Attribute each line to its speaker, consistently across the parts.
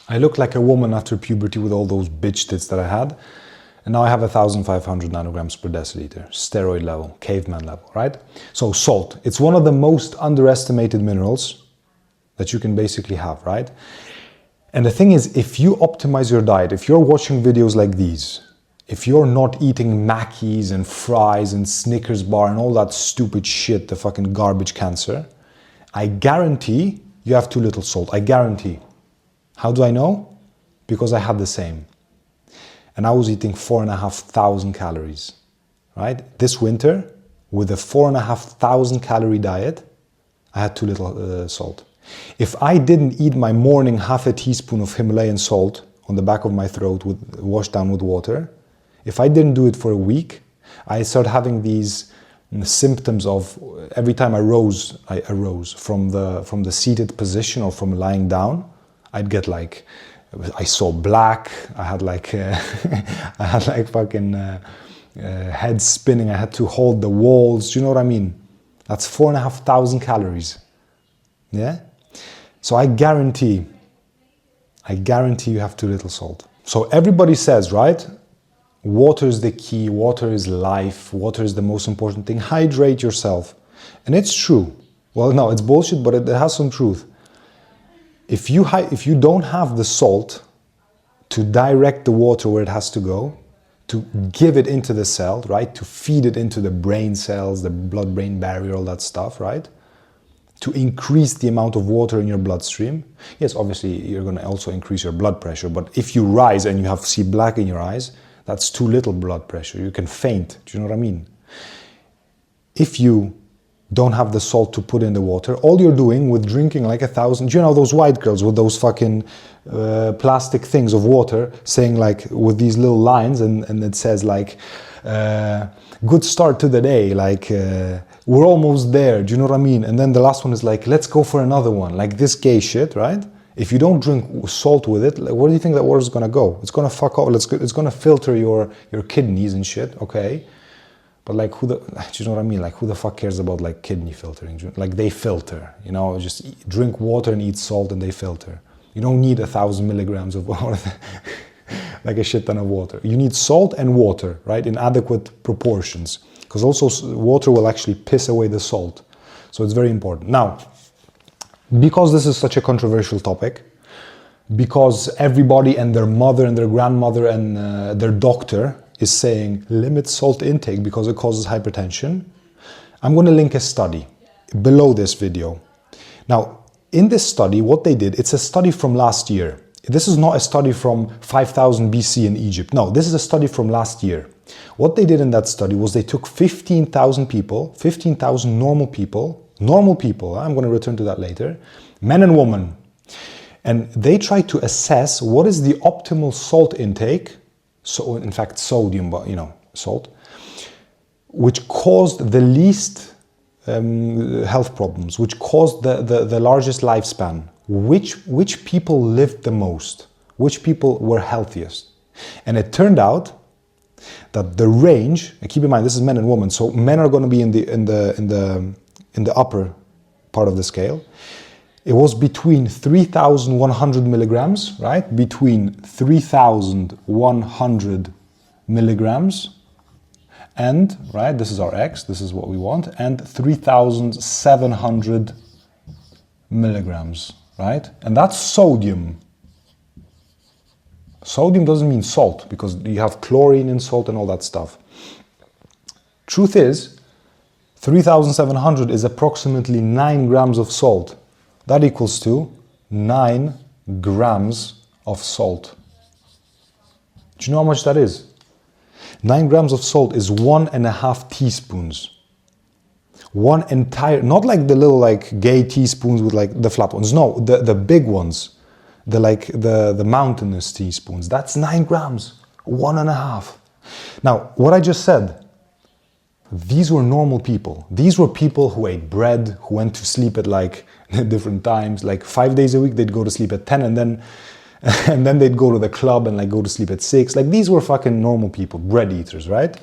Speaker 1: I looked like a woman after puberty with all those bitch tits that I had. And now I have 1,500 nanograms per deciliter, steroid level, caveman level, right? So salt, it's one of the most underestimated minerals that you can basically have, right? And the thing is, if you optimize your diet, if you're watching videos like these, if you're not eating Mackies and fries and Snickers bar and all that stupid shit, the fucking garbage cancer, I guarantee you have too little salt. I guarantee. How do I know? Because I had the same. And I was eating 4,500 calories, right? This winter, with a 4,500 calorie diet, I had too little salt. If I didn't eat my morning half a teaspoon of Himalayan salt on the back of my throat, washed down with water, if I didn't do it for a week, I started having these symptoms of every time I arose from the seated position or from lying down, I'd get like, I saw black, I had like fucking head spinning, I had to hold the walls, do you know what I mean? That's 4,500 calories, yeah? So I guarantee you have too little salt. So everybody says, right? Water is the key, water is life, water is the most important thing, hydrate yourself. And it's true. Well, no, it's bullshit, but it has some truth. If you don't have the salt to direct the water where it has to go, to give it into the cell, right? To feed it into the brain cells, the blood-brain barrier, all that stuff, right? To increase the amount of water in your bloodstream. Yes, obviously you're going to also increase your blood pressure, but if you rise and you see black in your eyes, that's too little blood pressure. You can faint. Do you know what I mean? If you don't have the salt to put in the water, all you're doing with drinking like 1,000, you know those white girls with those fucking plastic things of water saying like with these little lines and it says like good start to the day, like we're almost there, do you know what I mean? And then the last one is like, let's go for another one, like this gay shit, right? If you don't drink salt with it, like, where do you think that water's gonna go? It's gonna fuck off, it's gonna filter your kidneys and shit, okay? But like, do you know what I mean? Like, who the fuck cares about like kidney filtering? Like, they filter, you know, just drink water and eat salt and they filter. You don't need 1,000 milligrams of water, like a shit ton of water. You need salt and water, right? In adequate proportions. Because also water will actually piss away the salt. So it's very important. Now, because this is such a controversial topic, because everybody and their mother and their grandmother and their doctor is saying limit salt intake because it causes hypertension, I'm going to link a study below this video. Now, in this study, what they did, it's a study from last year. This is not a study from 5000 BC in Egypt. No, this is a study from last year. What they did in that study was they took 15,000 people, 15,000 normal people, I'm going to return to that later, men and women. And they tried to assess what is the optimal salt intake, so in fact sodium, but you know, salt, which caused the least health problems, which caused the largest lifespan, which people lived the most, which people were healthiest. And it turned out that the range, and keep in mind this is men and women, so men are going to be in the upper part of the scale. It was between 3,100 milligrams, right? Between 3,100 milligrams and, right, this is our X, this is what we want, and 3,700 milligrams, right? And that's sodium. Sodium doesn't mean salt because you have chlorine in salt and all that stuff. Truth is, 3,700 is approximately 9 grams of salt. That equals to 9 grams of salt. Do you know how much that is? 9 grams of salt is 1.5 teaspoons. One entire, not like the little like gay teaspoons with like the flat ones. No, the big ones. The mountainous teaspoons. That's 9 grams. 1.5. Now, what I just said, these were normal people. These were people who ate bread, who went to sleep at like different times, like 5 days a week they'd go to sleep at 10 and then they'd go to the club and like go to sleep at 6. Like these were fucking normal people, bread eaters, right?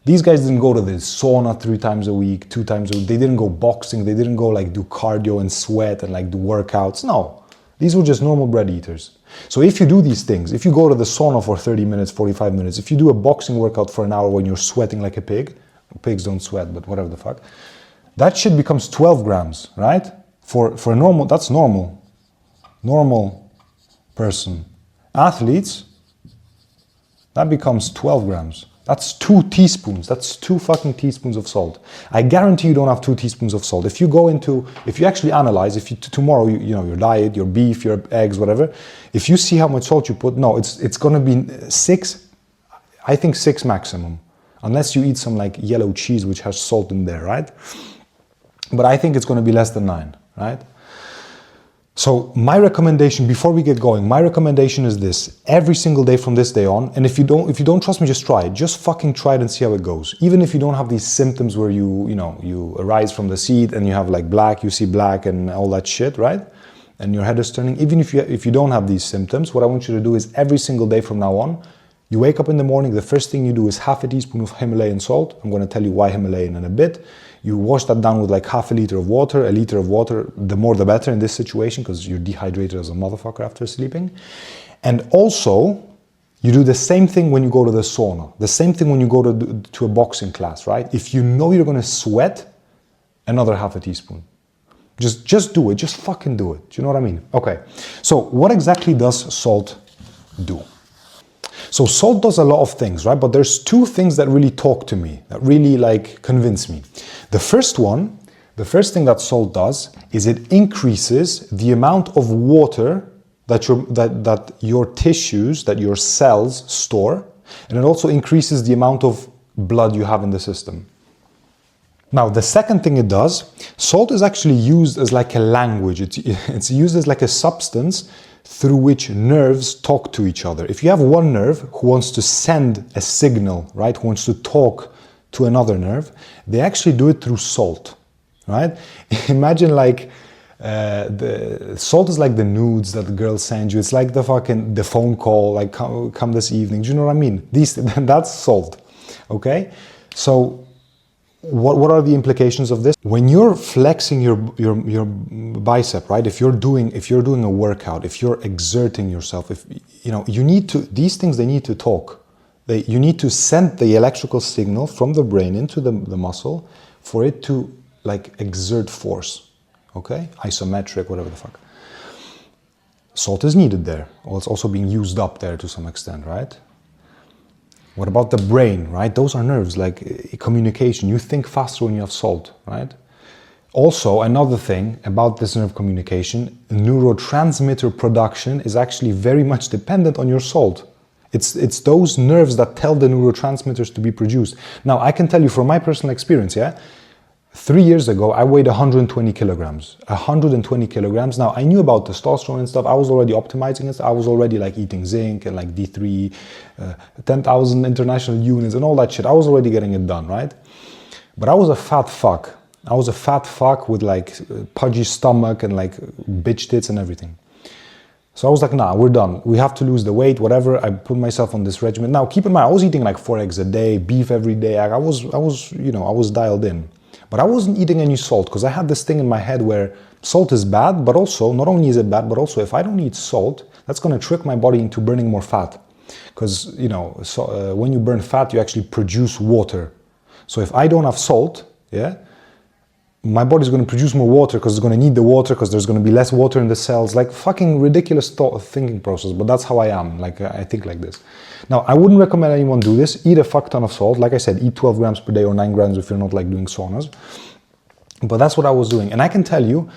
Speaker 1: These guys didn't go to the sauna 3 times a week, 2 times a week. They didn't go boxing. They didn't go like do cardio and sweat and like do workouts. No, these were just normal bread eaters. So if you do these things, if you go to the sauna for 30 minutes, 45 minutes, if you do a boxing workout for an hour when you're sweating like a pig, pigs don't sweat, but whatever the fuck, that shit becomes 12 grams, right? For a normal, that's normal person. Athletes, that becomes 12 grams. That's 2 teaspoons. That's 2 fucking teaspoons of salt. I guarantee you don't have 2 teaspoons of salt. If you actually analyze, tomorrow, your diet, your beef, your eggs, whatever, if you see how much salt you put, no, it's gonna be 6, I think 6 maximum. Unless you eat some like yellow cheese, which has salt in there, right? But I think it's gonna be less than 9, right? So my recommendation, before we get going, my recommendation is this: every single day from this day on, and if you don't trust me, just try it. Just fucking try it and see how it goes. Even if you don't have these symptoms where you arise from the seat and you have like black, you see black and all that shit, right? And your head is turning. Even if you don't have these symptoms, what I want you to do is every single day from now on, you wake up in the morning, the first thing you do is half a teaspoon of Himalayan salt. I'm going to tell you why Himalayan in a bit. You wash that down with like half a liter of water, the more the better in this situation, because you're dehydrated as a motherfucker after sleeping. And also, you do the same thing when you go to the sauna, the same thing when you go to a boxing class, right? If you know you're gonna sweat, another half a teaspoon. Just do it, just fucking do it. Do you know what I mean? Okay, so what exactly does salt do? So salt does a lot of things, right? But there's 2 things that really talk to me, that really like convince me. The first thing that salt does is it increases the amount of water that your tissues, that your cells store, and it also increases the amount of blood you have in the system. Now, the second thing it does, salt is actually used as like a language. It's used as like a substance through which nerves talk to each other. If you have one nerve who wants to send a signal, right, who wants to talk to another nerve, they actually do it through salt, right? Imagine like the salt is like the nudes that the girls send you. It's like the phone call, like come this evening. Do you know what I mean? That's salt, okay? So what are the implications of this? When you're flexing your bicep, right? If you're doing a workout, if you're exerting yourself, these things, they need to talk. You need to send the electrical signal from the brain into the muscle for it to like exert force, okay? Isometric, whatever the fuck. Salt is needed there, or it's also being used up there to some extent, right? What about the brain, right? Those are nerves, like communication. You think faster when you have salt, right? Also, another thing about this nerve communication, neurotransmitter production is actually very much dependent on your salt. It's those nerves that tell the neurotransmitters to be produced. Now, I can tell you from my personal experience, 3 years ago, I weighed 120 kilograms. 120 kilograms. Now, I knew about testosterone and stuff. I was already optimizing it. I was already like eating zinc and like D3, 10,000 international units and all that shit. I was already getting it done, right? But I was a fat fuck. I was a fat fuck with like pudgy stomach and like bitch tits and everything. So I was like, nah, we're done. We have to lose the weight, whatever. I put myself on this regimen. Now, keep in mind, I was eating like 4 eggs a day, beef every day. I was dialed in. But I wasn't eating any salt because I had this thing in my head where salt is bad, but also, not only is it bad, but also if I don't eat salt, that's going to trick my body into burning more fat. Because, when you burn fat, you actually produce water. So if I don't have salt, my body's going to produce more water because it's going to need the water because there's going to be less water in the cells. Like fucking ridiculous thinking process, but that's how I am. Like I think like this. Now, I wouldn't recommend anyone do this. Eat a fuck ton of salt. Like I said, eat 12 grams per day or 9 grams if you're not like doing saunas. But that's what I was doing. And I can tell you,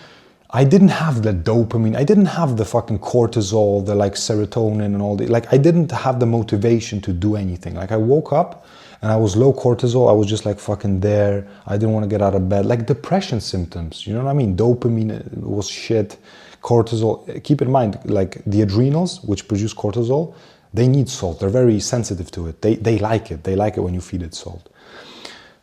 Speaker 1: I didn't have the dopamine. I didn't have the fucking cortisol, the like serotonin and all the, like I didn't have the motivation to do anything. Like I woke up and I was low cortisol. I was just like fucking there. I didn't want to get out of bed. Like depression symptoms, you know what I mean? Dopamine was shit. Cortisol, keep in mind, like the adrenals, which produce cortisol, they need salt. They're very sensitive to it. They like it. They like it when you feed it salt.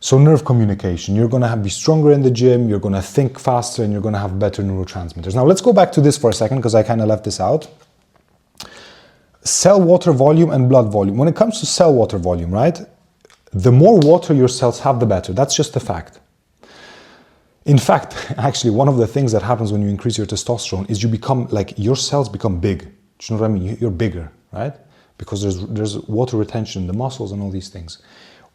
Speaker 1: So nerve communication, you're going to be stronger in the gym, you're going to think faster, and you're going to have better neurotransmitters. Now let's go back to this for a second because I kind of left this out. Cell water volume and blood volume. When it comes to cell water volume, right? The more water your cells have, the better. That's just a fact. In fact, actually, one of the things that happens when you increase your testosterone is you become like, your cells become big. Do Do you know what I mean? You're bigger, right? Because there's water retention in the muscles and all these things.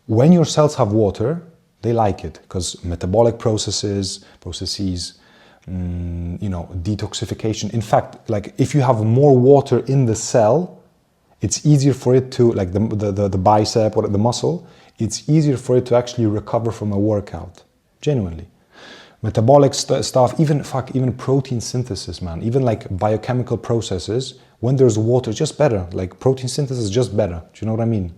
Speaker 1: When your cells have water, they like it because metabolic processes, detoxification. In fact, like if you have more water in the cell, it's easier for it to, like the bicep or the muscle, it's easier for it to actually recover from a workout, genuinely. Metabolic stuff, even protein synthesis, man, even like biochemical processes, when there's water, just better, like protein synthesis is just better, do you know what I mean?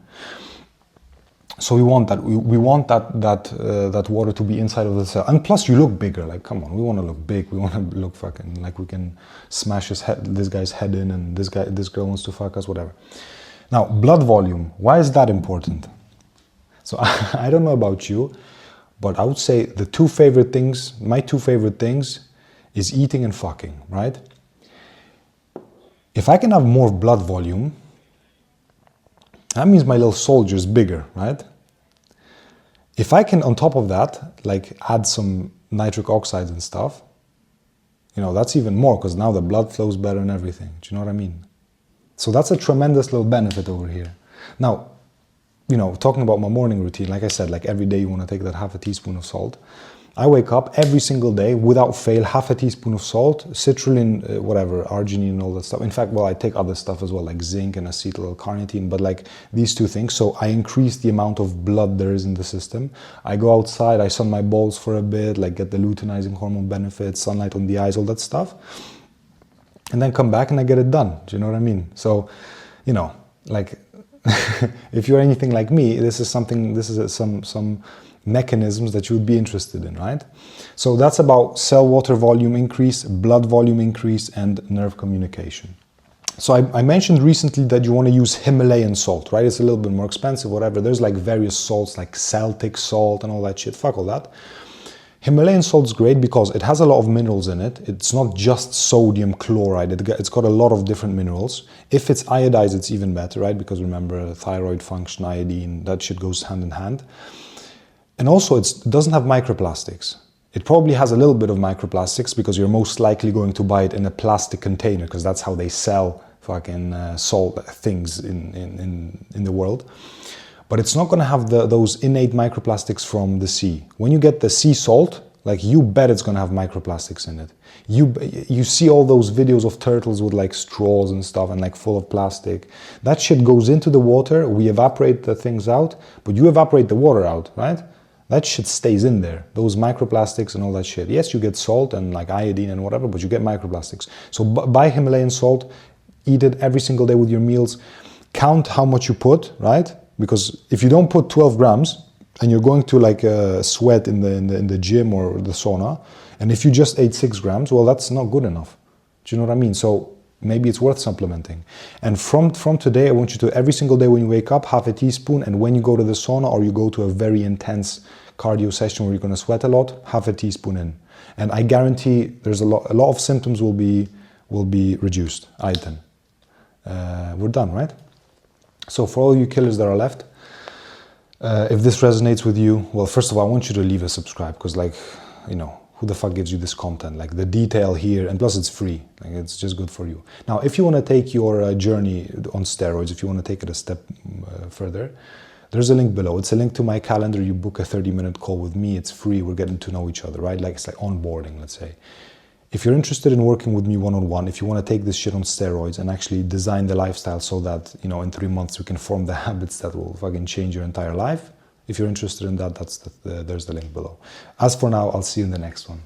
Speaker 1: So we want that. We want that water to be inside of the cell, and plus you look bigger. Like, come on, we want to look big. We want to look fucking like we can smash this guy's head in, and this girl wants to fuck us, whatever. Now, blood volume. Why is that important? So I don't know about you, but I would say my two favorite things, is eating and fucking. Right? If I can have more blood volume, that means my little soldier is bigger, right? If I can, on top of that, like add some nitric oxides and stuff, that's even more because now the blood flows better and everything. Do you know what I mean? So that's a tremendous little benefit over here. Now, talking about my morning routine, like I said, like every day you want to take that half a teaspoon of salt. I wake up every single day without fail, half a teaspoon of salt, citrulline, arginine and all that stuff. In fact, I take other stuff as well, like zinc and acetylcarnitine, but like these two things. So I increase the amount of blood there is in the system. I go outside, I sun my balls for a bit, like get the luteinizing hormone benefits, sunlight on the eyes, all that stuff. And then come back and I get it done. Do you know what I mean? So, like if you're anything like me, this is some mechanisms that you would be interested in, right? So that's about cell water volume increase, blood volume increase, and nerve communication. So I mentioned recently that you want to use Himalayan salt, right? It's a little bit more expensive, whatever. There's like various salts like Celtic salt and all that shit. Fuck all that. Himalayan salt is great because it has a lot of minerals in it. It's not just sodium chloride. It's got a lot of different minerals. If it's iodized, it's even better, right? Because remember, thyroid function, iodine, that shit goes hand in hand. And also, it doesn't have microplastics. It probably has a little bit of microplastics because you're most likely going to buy it in a plastic container because that's how they sell fucking salt things in the world. But it's not going to have those innate microplastics from the sea. When you get the sea salt, like you bet it's going to have microplastics in it. You see all those videos of turtles with like straws and stuff and like full of plastic. That shit goes into the water. We evaporate the things out, but you evaporate the water out, right? That shit stays in there, those microplastics and all that shit. Yes, you get salt and like iodine and whatever, but you get microplastics. So buy Himalayan salt, eat it every single day with your meals. Count how much you put, right? Because if you don't put 12 grams and you're going to like sweat in the gym or the sauna, and if you just ate 6 grams, well, that's not good enough. Do you know what I mean? So maybe it's worth supplementing. And from today, I want you to, every single day when you wake up, half a teaspoon, and when you go to the sauna or you go to a very intense cardio session where you're going to sweat a lot, half a teaspoon in. And I guarantee there's a lot of symptoms will be reduced. Aitan. We're done, right? So for all you killers that are left, if this resonates with you, well, first of all, I want you to leave a subscribe because, like, who the fuck gives you this content? Like the detail here, and plus it's free. Like it's just good for you. Now, if you want to take your journey on steroids, if you want to take it a step further, there's a link below. It's a link to my calendar. You book a 30-minute call with me. It's free. We're getting to know each other, right? Like it's like onboarding, let's say. If you're interested in working with me one-on-one, if you want to take this shit on steroids and actually design the lifestyle so that, in 3 months we can form the habits that will fucking change your entire life, if you're interested in that, there's the link below. As for now, I'll see you in the next one.